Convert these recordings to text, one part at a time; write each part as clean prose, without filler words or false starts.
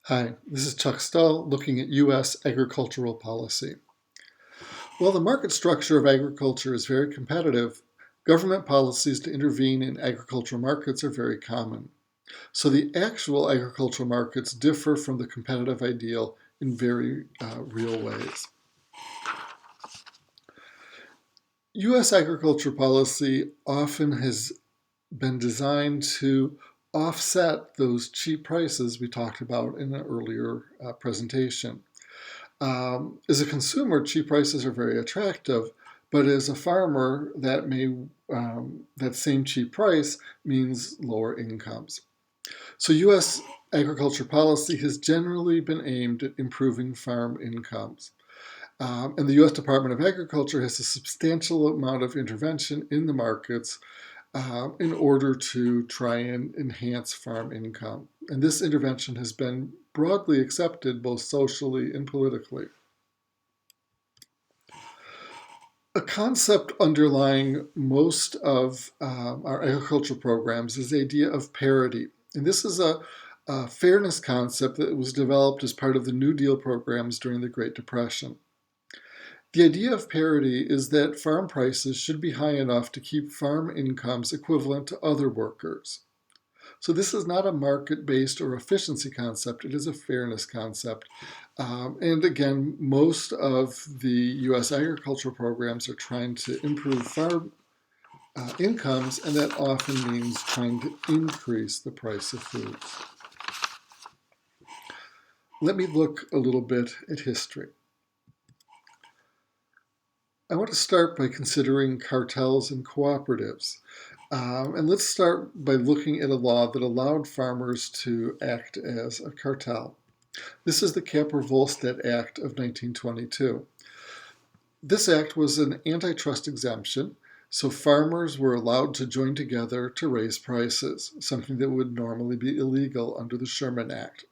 Hi, this is Chuck Stull looking at U.S. agricultural policy. While the market structure of agriculture is very competitive, government policies to intervene in agricultural markets are very common. So the actual agricultural markets differ from the competitive ideal in very real ways. U.S. agriculture policy often has been designed to offset those cheap prices we talked about in an earlier presentation. As a consumer, cheap prices are very attractive, but as a farmer, that same cheap price means lower incomes. So U.S. agriculture policy has generally been aimed at improving farm incomes. And the U.S. Department of Agriculture has a substantial amount of intervention in the markets in order to try and enhance farm income. And this intervention has been broadly accepted both socially and politically. A concept underlying most of our agricultural programs is the idea of parity. And this is a fairness concept that was developed as part of the New Deal programs during the Great Depression. The idea of parity is that farm prices should be high enough to keep farm incomes equivalent to other workers. So this is not a market-based or efficiency concept, it is a fairness concept. And again, most of the U.S. agricultural programs are trying to improve farm incomes, and that often means trying to increase the price of foods. Let me look a little bit at history. I want to start by considering cartels and cooperatives. And let's start by looking at a law that allowed farmers to act as a cartel. This is the Capper-Volstead Act of 1922. This act was an antitrust exemption, so farmers were allowed to join together to raise prices, something that would normally be illegal under the Sherman Act.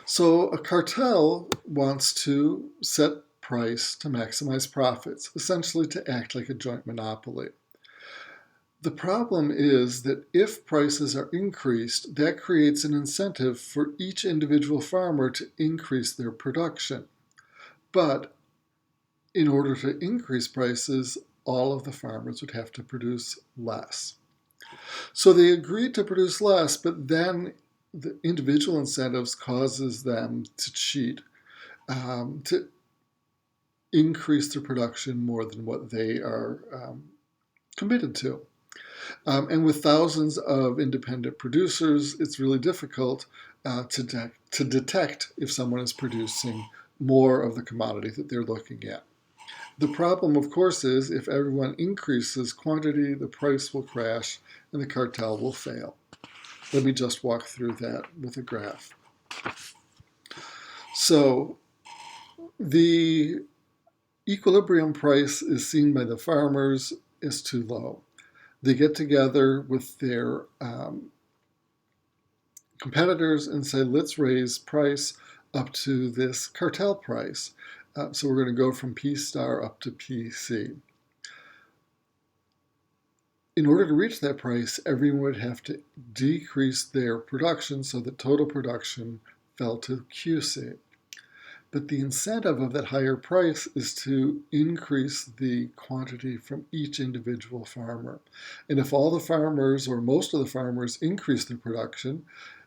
So a cartel wants to set price to maximize profits, essentially to act like a joint monopoly. The problem is that if prices are increased, that creates an incentive for each individual farmer to increase their production. But in order to increase prices, all of the farmers would have to produce less. So they agreed to produce less, but then the individual incentives causes them to cheat, to increase their production more than what they are committed to. And with thousands of independent producers, it's really difficult to detect if someone is producing more of the commodity that they're looking at. The problem, of course, is if everyone increases quantity, the price will crash and the cartel will fail. Let me just walk through that with a graph. So the equilibrium price is seen by the farmers as too low. They get together with their competitors and say, let's raise price up to this cartel price. So we're going to go from P star up to PC. In order to reach that price, everyone would have to decrease their production so that total production fell to QC. But the incentive of that higher price is to increase the quantity from each individual farmer. And if all the farmers or most of the farmers increase their production,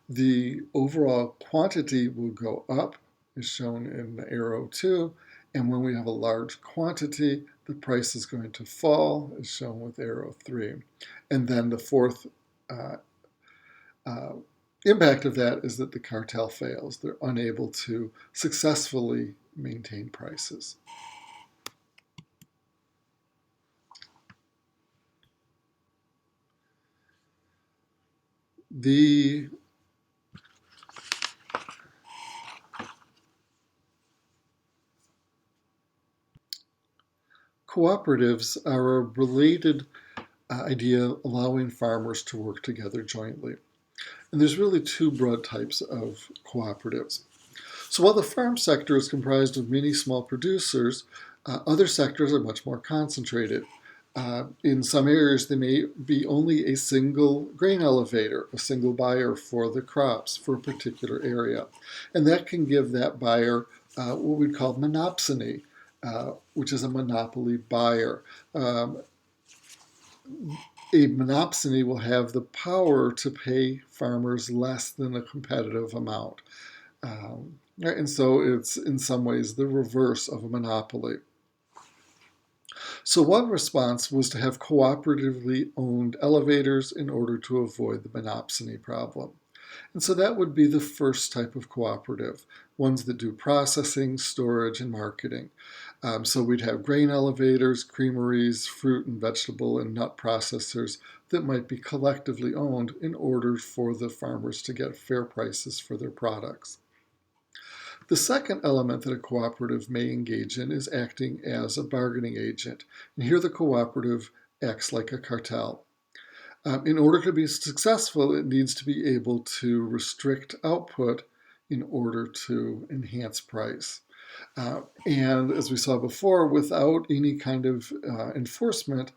the overall quantity will go up, as shown in the arrow 2. And when we have a large quantity, the price is going to fall, as shown with arrow 3. And then the fourth impact of that is that the cartel fails. They're unable to successfully maintain prices. The cooperatives are a related idea allowing farmers to work together jointly. And there's really two broad types of cooperatives. So while the farm sector is comprised of many small producers, other sectors are much more concentrated. In some areas, there may be only a single grain elevator, a single buyer for the crops for a particular area. And that can give that buyer what we'd call monopsony, which is a monopoly buyer. A monopsony will have the power to pay farmers less than a competitive amount. Right? And so it's in some ways the reverse of a monopoly. So one response was to have cooperatively owned elevators in order to avoid the monopsony problem. And so that would be the first type of cooperative, ones that do processing, storage, and marketing. So we'd have grain elevators, creameries, fruit and vegetable and nut processors that might be collectively owned in order for the farmers to get fair prices for their products. The second element that a cooperative may engage in is acting as a bargaining agent. And here the cooperative acts like a cartel. In order to be successful, it needs to be able to restrict output in order to enhance price. And as we saw before, without any kind of enforcement,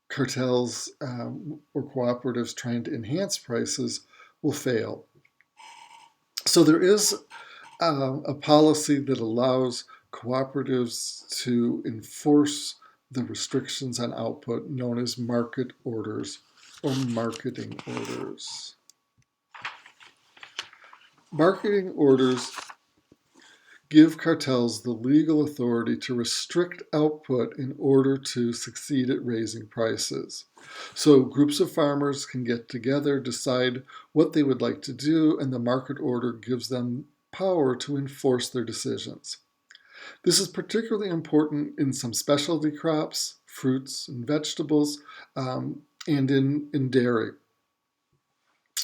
cartels or cooperatives trying to enhance prices will fail. So there is a policy that allows cooperatives to enforce the restrictions on output known as market orders or marketing orders. Marketing orders give cartels the legal authority to restrict output in order to succeed at raising prices. So groups of farmers can get together, decide what they would like to do, and the market order gives them power to enforce their decisions. This is particularly important in some specialty crops, fruits and vegetables, and in dairy.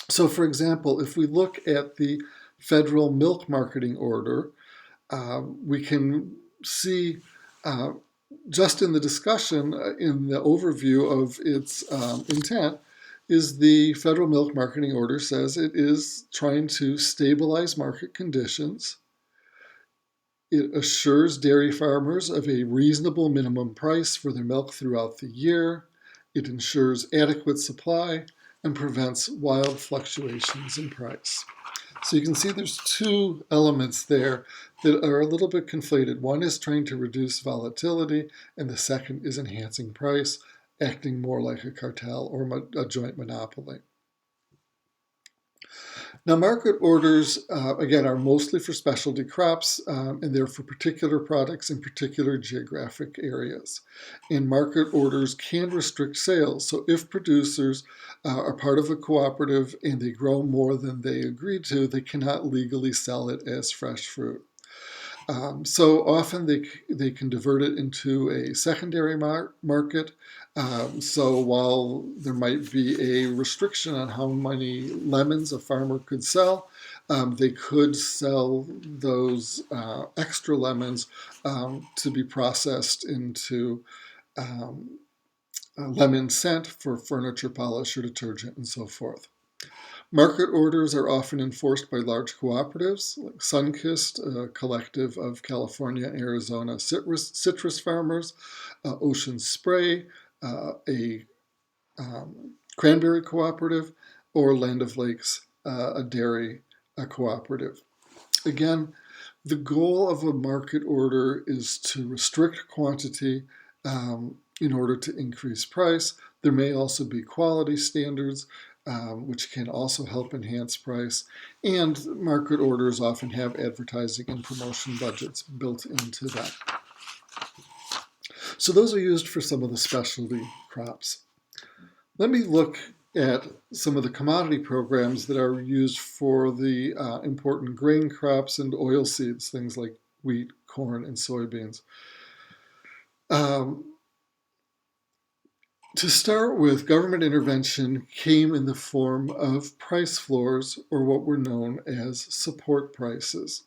So for example, if we look at the federal milk marketing order, we can see just in the discussion, in the overview of its intent, is the federal milk marketing order says it is trying to stabilize market conditions. It assures dairy farmers of a reasonable minimum price for their milk throughout the year. It ensures adequate supply and prevents wild fluctuations in price. So you can see there's two elements there that are a little bit conflated. One is trying to reduce volatility, and the second is enhancing price, acting more like a cartel or a joint monopoly. Now, market orders, again, are mostly for specialty crops, and they're for particular products in particular geographic areas. And market orders can restrict sales. So if producers are part of a cooperative and they grow more than they agreed to, they cannot legally sell it as fresh fruit. So often they can divert it into a secondary market. So while there might be a restriction on how many lemons a farmer could sell, they could sell those extra lemons to be processed into lemon scent for furniture polish or detergent and so forth. Market orders are often enforced by large cooperatives, like Sunkist, a collective of California and Arizona citrus farmers, Ocean Spray, a cranberry cooperative, or Land of Lakes, a dairy cooperative. Again, the goal of a market order is to restrict quantity in order to increase price. There may also be quality standards, which can also help enhance price. And market orders often have advertising and promotion budgets built into them. So those are used for some of the specialty crops. Let me look at some of the commodity programs that are used for the important grain crops and oil seeds, things like wheat, corn, and soybeans. To start with, government intervention came in the form of price floors, or what were known as support prices.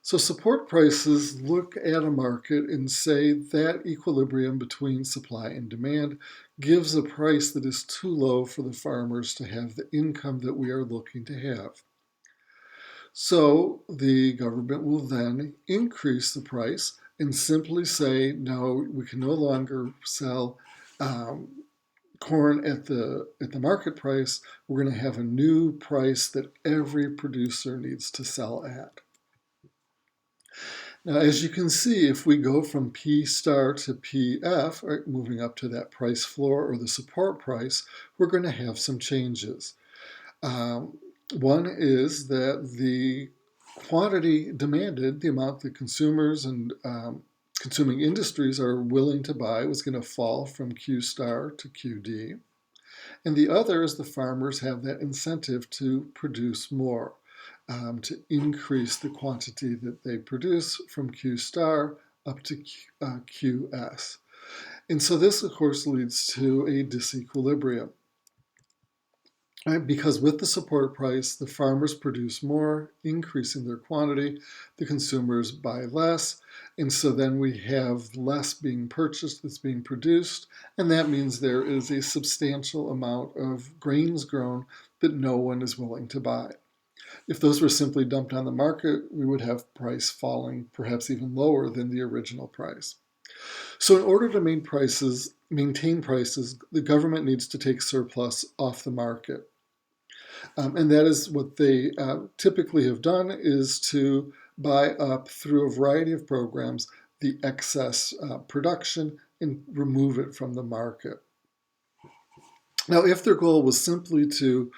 So support prices look at a market and say that equilibrium between supply and demand gives a price that is too low for the farmers to have the income that we are looking to have. So the government will then increase the price and simply say, no, we can no longer sell corn at the market price, we're going to have a new price that every producer needs to sell at. Now, as you can see, if we go from P star to PF, right, moving up to that price floor or the support price, we're going to have some changes. One is that the quantity demanded, the amount that consumers and consuming industries are willing to buy, was going to fall from Q star to QD. And the other is the farmers have that incentive to produce more, to increase the quantity that they produce from Q star up to QS. And so this, of course, leads to a disequilibrium. Right? Because with the support price, the farmers produce more, increasing their quantity, the consumers buy less, and so then we have less being purchased that's being produced, and that means there is a substantial amount of grains grown that no one is willing to buy. If those were simply dumped on the market, we would have price falling perhaps even lower than the original price. So in order to maintain prices, the government needs to take surplus off the market. And that is what they typically have done, is to buy up through a variety of programs the excess production and remove it from the market. Now, if their goal was simply to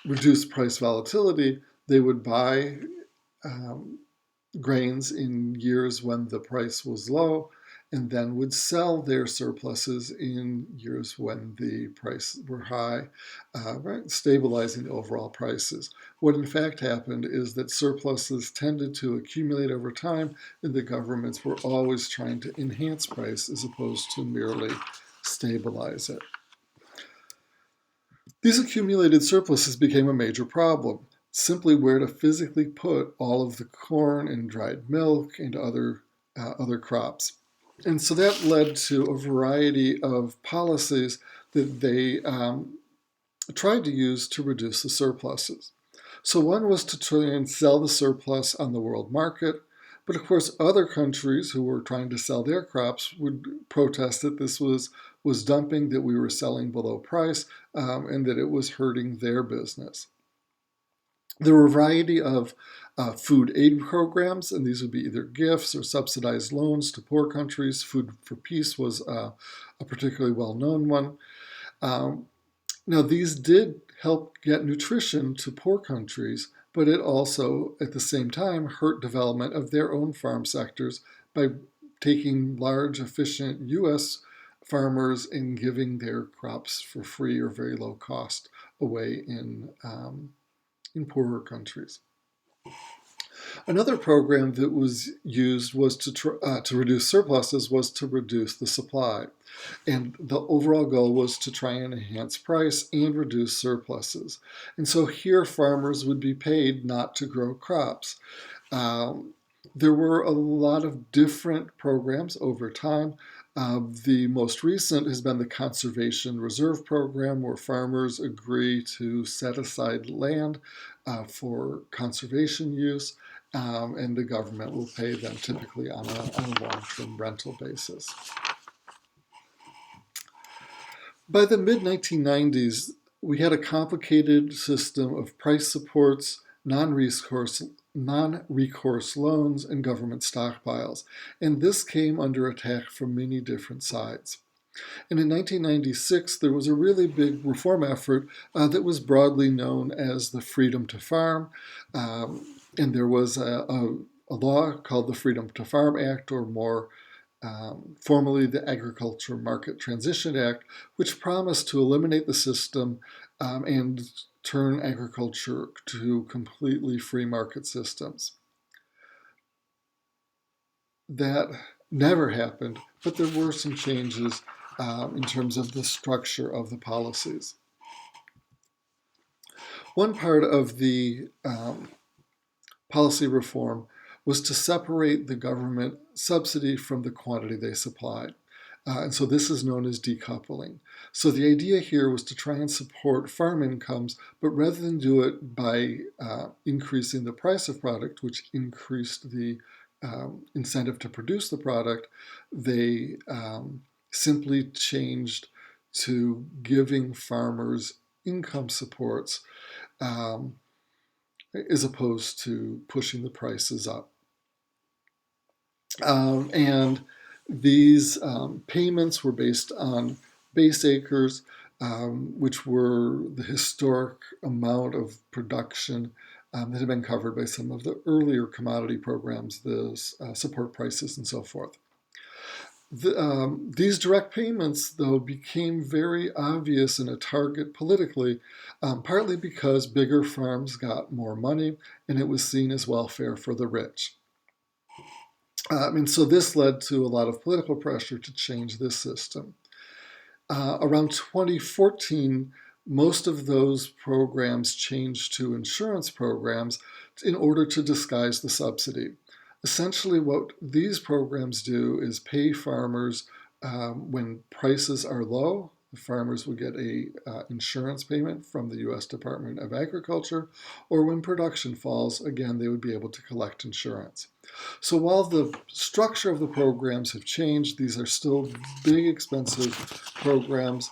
reduce price volatility, they would buy grains in years when the price was low, and then would sell their surpluses in years when the prices were high, right, stabilizing the overall prices. What in fact happened is that surpluses tended to accumulate over time, and the governments were always trying to enhance price as opposed to merely stabilize it. These accumulated surpluses became a major problem. Simply where to physically put all of the corn and dried milk and other crops. And so that led to a variety of policies that they tried to use to reduce the surpluses. So one was to try and sell the surplus on the world market, but of course other countries who were trying to sell their crops would protest that this was dumping, that we were selling below price, and that it was hurting their business. There were a variety of food aid programs, and these would be either gifts or subsidized loans to poor countries. Food for Peace was a particularly well-known one. Now, these did help get nutrition to poor countries, but it also, at the same time, hurt development of their own farm sectors by taking large, efficient U.S. farmers and giving their crops for free or very low cost away in poorer countries. Another program that was used was to reduce surpluses was to reduce the supply. And the overall goal was to try and enhance price and reduce surpluses. And so here farmers would be paid not to grow crops. There were a lot of different programs over time. The most recent has been the Conservation Reserve Program, where farmers agree to set aside land for conservation use, and the government will pay them typically on a long-term rental basis. By the mid-1990s, we had a complicated system of price supports, non-recourse loans, and government stockpiles, and this came under attack from many different sides. And in 1996, there was a really big reform effort that was broadly known as the Freedom to Farm, and there was a law called the Freedom to Farm Act, or more formally the Agriculture Market Transition Act, which promised to eliminate the system and turn agriculture to completely free market systems. That never happened, but there were some changes in terms of the structure of the policies. One part of the policy reform was to separate the government subsidy from the quantity they supplied. And so this is known as decoupling. So the idea here was to try and support farm incomes, but rather than do it by increasing the price of product, which increased the incentive to produce the product. They simply changed to giving farmers income supports as opposed to pushing the prices up. And these payments were based on base acres, which were the historic amount of production that had been covered by some of the earlier commodity programs, the support prices and so forth. These direct payments, though, became very obvious and a target politically, partly because bigger farms got more money and it was seen as welfare for the rich. And so this led to a lot of political pressure to change this system. Around 2014, most of those programs changed to insurance programs in order to disguise the subsidy. Essentially, what these programs do is pay farmers when prices are low. The farmers would get a insurance payment from the U.S. Department of Agriculture, or when production falls, again, they would be able to collect insurance. So while the structure of the programs have changed, these are still big, expensive programs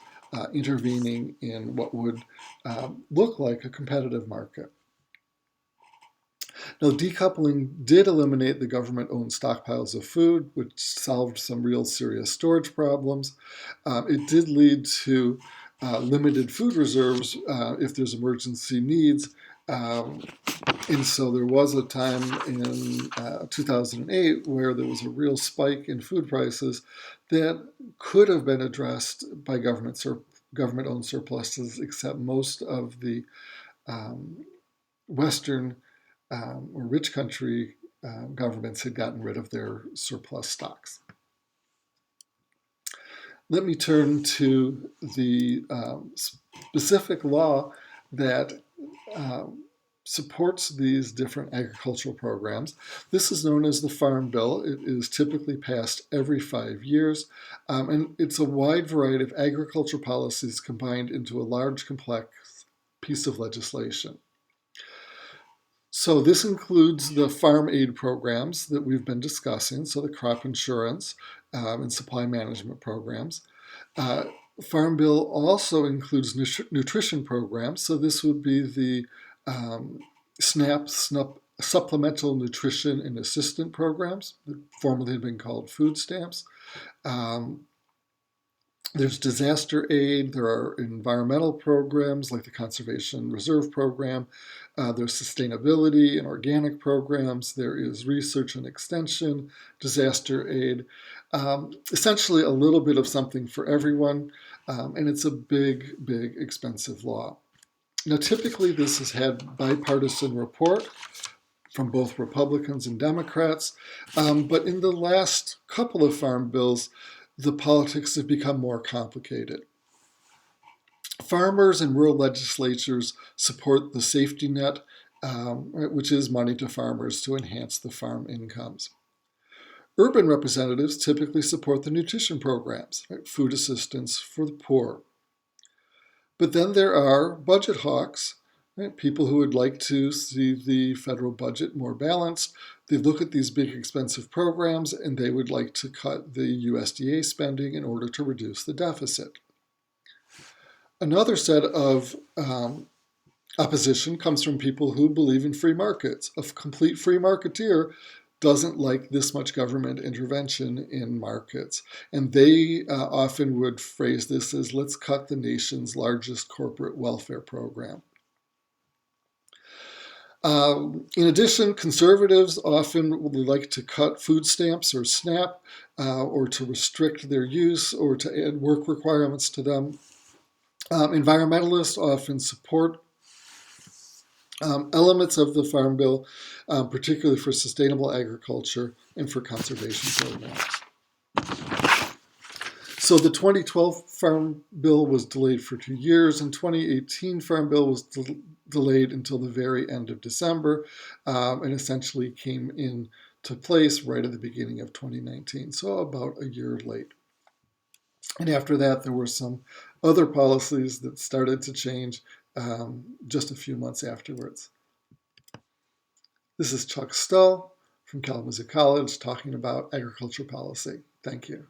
intervening in what would look like a competitive market. Now, decoupling did eliminate the government-owned stockpiles of food, which solved some real serious storage problems. It did lead to limited food reserves if there's emergency needs. And so there was a time in 2008 where there was a real spike in food prices that could have been addressed by government-owned surpluses, except most of the Western or rich country governments had gotten rid of their surplus stocks. Let me turn to the specific law that supports these different agricultural programs. This is known as the Farm Bill. It is typically passed every 5 years, and it's a wide variety of agriculture policies combined into a large, complex piece of legislation. So this includes the farm aid programs that we've been discussing, so the crop insurance and supply management programs. Farm Bill also includes nutrition programs, so this would be the SNAP, Supplemental Nutrition and Assistance Programs, that formerly had been called food stamps. There's disaster aid, there are environmental programs like the Conservation Reserve Program, there's sustainability and organic programs, there is research and extension, disaster aid, essentially a little bit of something for everyone, and it's a big, big, expensive law. Now, typically this has had bipartisan support from both Republicans and Democrats, but in the last couple of farm bills, the politics have become more complicated. Farmers and rural legislatures support the safety net, which is money to farmers to enhance the farm incomes. Urban representatives typically support the nutrition programs, food assistance for the poor. But then there are budget hawks, people who would like to see the federal budget more balanced. They look at these big, expensive programs, and they would like to cut the USDA spending in order to reduce the deficit. Another set of opposition comes from people who believe in free markets. A complete free marketeer doesn't like this much government intervention in markets. And they often would phrase this as, let's cut the nation's largest corporate welfare program. In addition, conservatives often would like to cut food stamps or SNAP, or to restrict their use, or to add work requirements to them. Environmentalists often support elements of the Farm Bill, particularly for sustainable agriculture and for conservation programs. So the 2012 Farm Bill was delayed for 2 years, and 2018 Farm Bill was delayed until the very end of December, and essentially came into place right at the beginning of 2019, so about a year late. And after that, there were some other policies that started to change just a few months afterwards. This is Chuck Stull from Kalamazoo College talking about agriculture policy. Thank you.